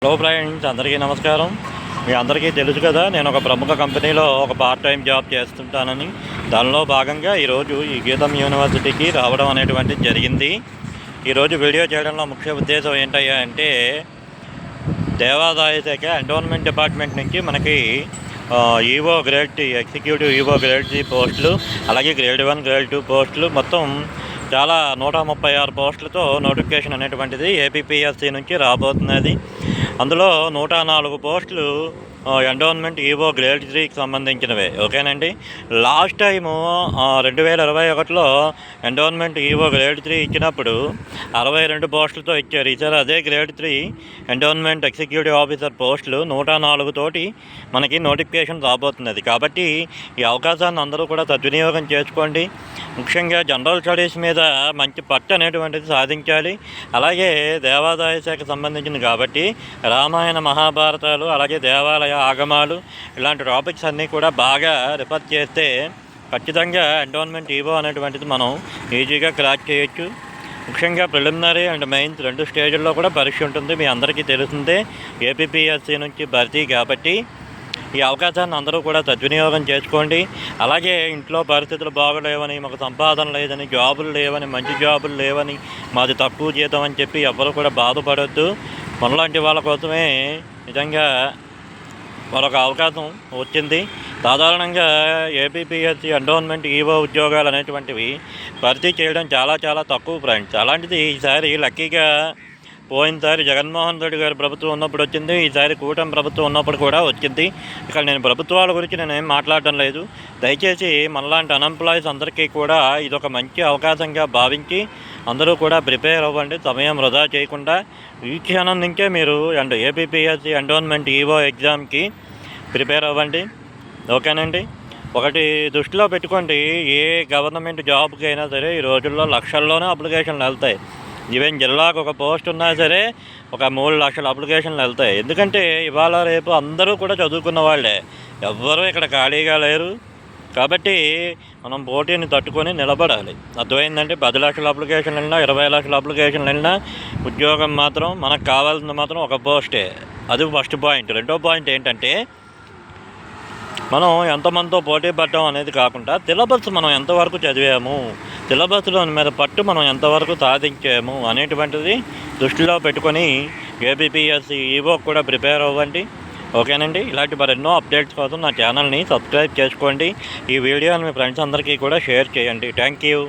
Hello friends, అందరికీ నమస్కారం. మీ అందరికీ తెలుసు కదా, నేను ఒక ప్రముఖ కంపెనీలో ఒక పార్ట్ టైం జాబ్ చేస్తుంటానని. దానిలో భాగంగా ఈరోజు ఈ గీతం యూనివర్సిటీకి రావడం అనేటువంటిది జరిగింది. ఈరోజు వీడియో చేయడంలో ముఖ్య ఉద్దేశం ఏంటయ్యా అంటే, దేవాదాయ శాఖ ఎండోన్మెంట్ డిపార్ట్మెంట్ నుంచి మనకి EO grade 3 executive EO grade 3 పోస్టులు, అలాగే గ్రేడ్ 1 గ్రేడ్ 2 పోస్టులు, మొత్తం చాలా 136 పోస్టులతో నోటిఫికేషన్ అనేటువంటిది ఏపీపీఎస్సీ నుంచి రాబోతున్నది. అందులో 104 పోస్టులు ఎండోన్మెంట్ ఈవో గ్రేడ్ 3కి సంబంధించినవే. ఓకేనండి. లాస్ట్ టైము 2021లో ఎండోన్మెంట్ ఈవో గ్రేడ్ 3 ఇచ్చినప్పుడు 62 పోస్టులతో ఇచ్చారు. ఈసారి అదే గ్రేడ్ 3 ఎండోన్మెంట్ ఎగ్జిక్యూటివ్ ఆఫీసర్ పోస్టులు 104 తోటి మనకి నోటిఫికేషన్ రాబోతున్నది. కాబట్టి ఈ అవకాశాన్ని అందరూ కూడా సద్వినియోగం చేసుకోండి. ముఖ్యంగా జనరల్ స్టడీస్ మీద మంచి పట్టు అనేటువంటిది సాధించాలి. అలాగే దేవాదాయ శాఖకు సంబంధించింది కాబట్టి రామాయణ మహాభారతాలు, అలాగే దేవాలయ ఆగమాలు, ఇలాంటి టాపిక్స్ అన్నీ కూడా బాగా రిఫర్ చేస్తే ఖచ్చితంగా ఎండోన్మెంట్ ఈవో అనేటువంటిది మనం ఈజీగా క్రాక్ చేయొచ్చు. ముఖ్యంగా ప్రిలిమినరీ అండ్ మెయిన్స్ 2 స్టేజ్ల్లో కూడా పరీక్ష ఉంటుంది. మీ అందరికీ తెలిసిందే, ఏపీపీఎస్సీ నుంచి భర్తీ కాబట్టి ఈ అవకాశాన్ని అందరూ కూడా సద్వినియోగం చేసుకోండి. అలాగే ఇంట్లో పరిస్థితులు బాగలేవని, మాకు సంపాదన లేదని, జాబులు లేవని, మంచి జాబులు లేవని, మాది తక్కువ జీతం అని చెప్పి ఎవరు కూడా బాధపడొద్దు. మనలాంటి వాళ్ళ కోసమే నిజంగా మరొక అవకాశం వచ్చింది. సాధారణంగా ఏపీపీఎస్సీ ఎండోన్మెంట్ ఈవో ఉద్యోగాలు అనేటువంటివి భర్తీ చేయడం చాలా తక్కువ ఫ్రెండ్స్. అలాంటిది ఈసారి లక్కీగా పోయినసారి జగన్మోహన్ రెడ్డి గారి ప్రభుత్వం ఉన్నప్పుడు వచ్చింది, ఈసారి కూటమి ప్రభుత్వం ఉన్నప్పుడు కూడా వచ్చింది. ఇక్కడ నేను ప్రభుత్వాల గురించి నేనేం మాట్లాడడం లేదు. దయచేసి మనలాంటి అన్ఎంప్లాయీస్ అందరికీ కూడా ఇదొక మంచి అవకాశంగా భావించి అందరూ కూడా ప్రిపేర్ అవ్వండి. సమయం వృధా చేయకుండా ఈ క్షణం నుంచే మీరు ఏపీపీఎస్సీ ఎండోన్మెంట్ ఈవో ఎగ్జామ్కి ప్రిపేర్ అవ్వండి. ఓకేనండి. ఒకటి దృష్టిలో పెట్టుకోండి, ఏ గవర్నమెంట్ జాబ్కి అయినా సరే ఈ రోజుల్లో లక్షల్లోనే అప్లికేషన్లు వెళ్తాయి. ఈవెన్ జిల్లాకు ఒక పోస్ట్ ఉన్నా సరే ఒక 3 లక్షల అప్లికేషన్లు వెళ్తాయి. ఎందుకంటే ఇవాళ రేపు అందరూ కూడా చదువుకున్న వాళ్ళే, ఎవ్వరూ ఇక్కడ ఖాళీగా లేరు. కాబట్టి మనం పోటీని తట్టుకొని నిలబడాలి. అర్థమైందంటే 10 లక్షల అప్లికేషన్లు వెళ్ళినా, 20 లక్షల అప్లికేషన్లు వెళ్ళినా ఉద్యోగం మాత్రం మనకు కావాల్సింది మాత్రం ఒక పోస్టే. అది ఫస్ట్ పాయింట్. రెండో పాయింట్ ఏంటంటే, మనం ఎంతమందితో పోటీ పడటం అనేది కాకుండా సిలబస్ మనం ఎంతవరకు చదివాము, సిలబస్లో మీద పట్టు మనం ఎంతవరకు సాధించాము అనేటువంటిది దృష్టిలో పెట్టుకొని ఏపీపీఎస్సీ ఈవో కూడా ప్రిపేర్ అవ్వండి. ఓకేనండి. ఇలాంటి మరెన్నో అప్డేట్స్ కోసం నా ఛానల్ని సబ్స్క్రైబ్ చేసుకోండి. ఈ వీడియోని మీ ఫ్రెండ్స్ అందరికీ కూడా షేర్ చేయండి. Thank you.